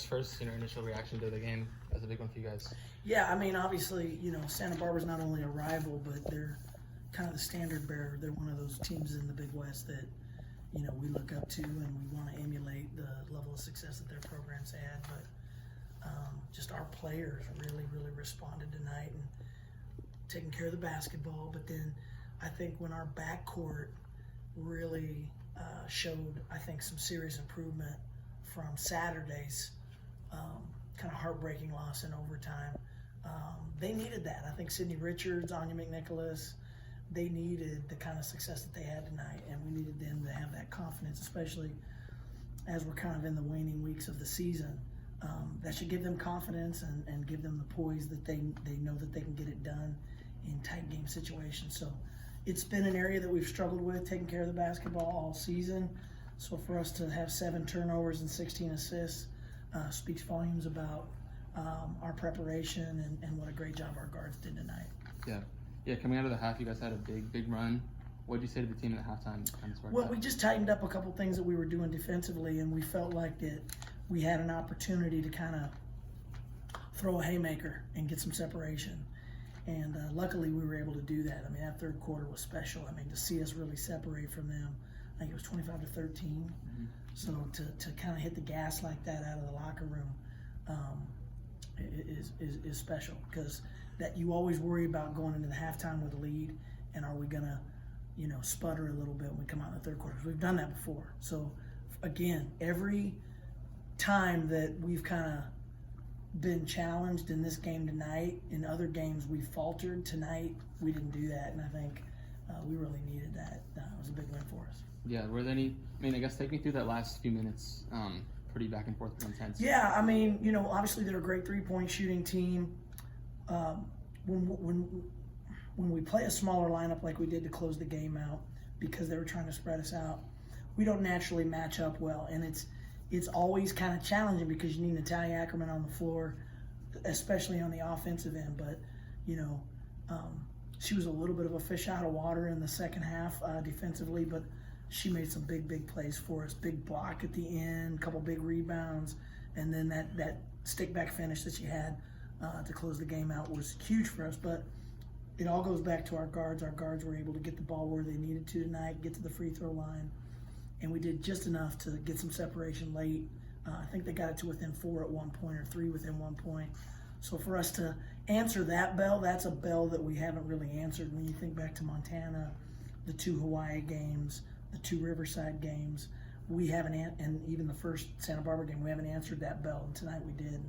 First, initial reaction to the game. That's a big one for you guys. Yeah, I mean, obviously, Santa Barbara's not only a rival, but they're kind of the standard bearer. They're one of those teams in the Big West that, we look up to, and we want to emulate the level of success that their programs had. But just our players really, really responded tonight and taking care of the basketball. But then I think when our backcourt really showed, I think, some serious improvement from Saturday's kind of heartbreaking loss in overtime. They needed that. I think Sydney Richards, Anya McNicholas, they needed the kind of success that they had tonight, and we needed them to have that confidence, especially as we're kind of in the waning weeks of the season. That should give them confidence and give them the poise that they know that they can get it done in tight game situations. So it's been an area that we've struggled with, taking care of the basketball all season. So for us to have 7 turnovers and 16 assists speaks volumes about our preparation and what a great job our guards did tonight. Yeah. Coming out of the half, you guys had a big run. What did you say to the team at halftime? Well, we just tightened up a couple things that we were doing defensively, and we felt like that we had an opportunity to kind of throw a haymaker and get some separation. And luckily, we were able to do that. I mean, that third quarter was special. I mean, to see us really separate from them, I think it was 25-13. Mm-hmm. So to kind of hit the gas like that out of the locker room is special, because that you always worry about going into the halftime with a lead, and are we gonna, sputter a little bit when we come out in the third quarter? We've done that before. So again, every time that we've kind of been challenged in this game tonight, in other games we faltered. Tonight we didn't do that, and I think we really needed that. It was a big win for us. Yeah, were there any, I guess take me through that last few minutes, pretty back and forth, pretty intense. Yeah, obviously they're a great three-point shooting team. When we play a smaller lineup like we did to close the game out, because they were trying to spread us out, we don't naturally match up well, and it's always kind of challenging because you need Natalia Ackerman on the floor, especially on the offensive end. But she was a little bit of a fish out of water in the second half defensively, but she made some big plays for us. Big block at the end, couple big rebounds, and then that stick back finish that she had to close the game out was huge for us. But it all goes back to our guards. Our guards were able to get the ball where they needed to tonight, get to the free throw line, and we did just enough to get some separation late. I think they got it to within 4 at one point, or 3 within 1 point. So for us to answer that bell, that's a bell that we haven't really answered. When you think back to Montana, the 2 Hawaii games, the 2 Riverside games, we haven't, and even the first Santa Barbara game, we haven't answered that bell, and tonight we did.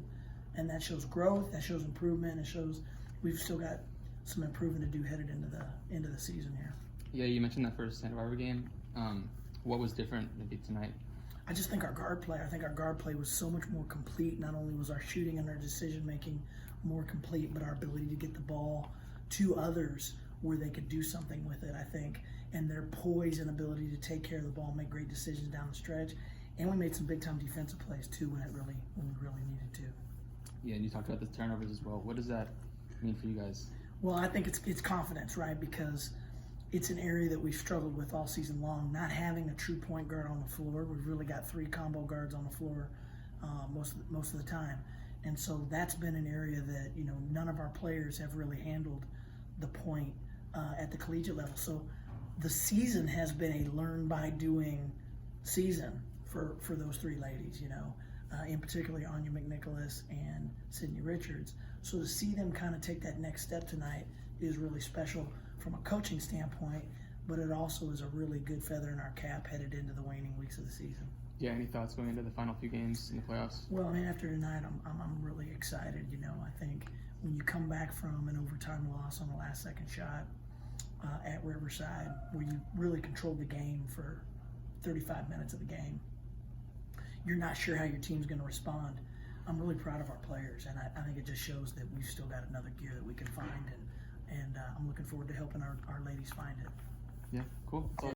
And that shows growth, that shows improvement, it shows we've still got some improvement to do headed into the season here. Yeah, you mentioned that first Santa Barbara game. What was different maybe tonight? I just think our guard play was so much more complete. Not only was our shooting and our decision making more complete, but our ability to get the ball to others where they could do something with it, I think, and their poise and ability to take care of the ball, make great decisions down the stretch. And we made some big time defensive plays too when we really needed to. Yeah, and you talked about the turnovers as well. What does that mean for you guys? Well, I think it's confidence, right? Because it's an area that we've struggled with all season long, not having a true point guard on the floor. We've really got 3 combo guards on the floor most of the time. And so that's been an area that, none of our players have really handled the point at the collegiate level. So the season has been a learn by doing season for those 3 ladies, in particular Anya McNicholas and Sydney Richards. So to see them kind of take that next step tonight is really special from a coaching standpoint, but it also is a really good feather in our cap headed into the waning weeks of the season. Yeah, any thoughts going into the final few games in the playoffs? Well, after tonight, I'm really excited. I think when you come back from an overtime loss on the last second shot at Riverside, where you really controlled the game for 35 minutes of the game, you're not sure how your team's going to respond. I'm really proud of our players, and I think it just shows that we've still got another gear that we can find, and I'm looking forward to helping our ladies find it. Yeah, cool.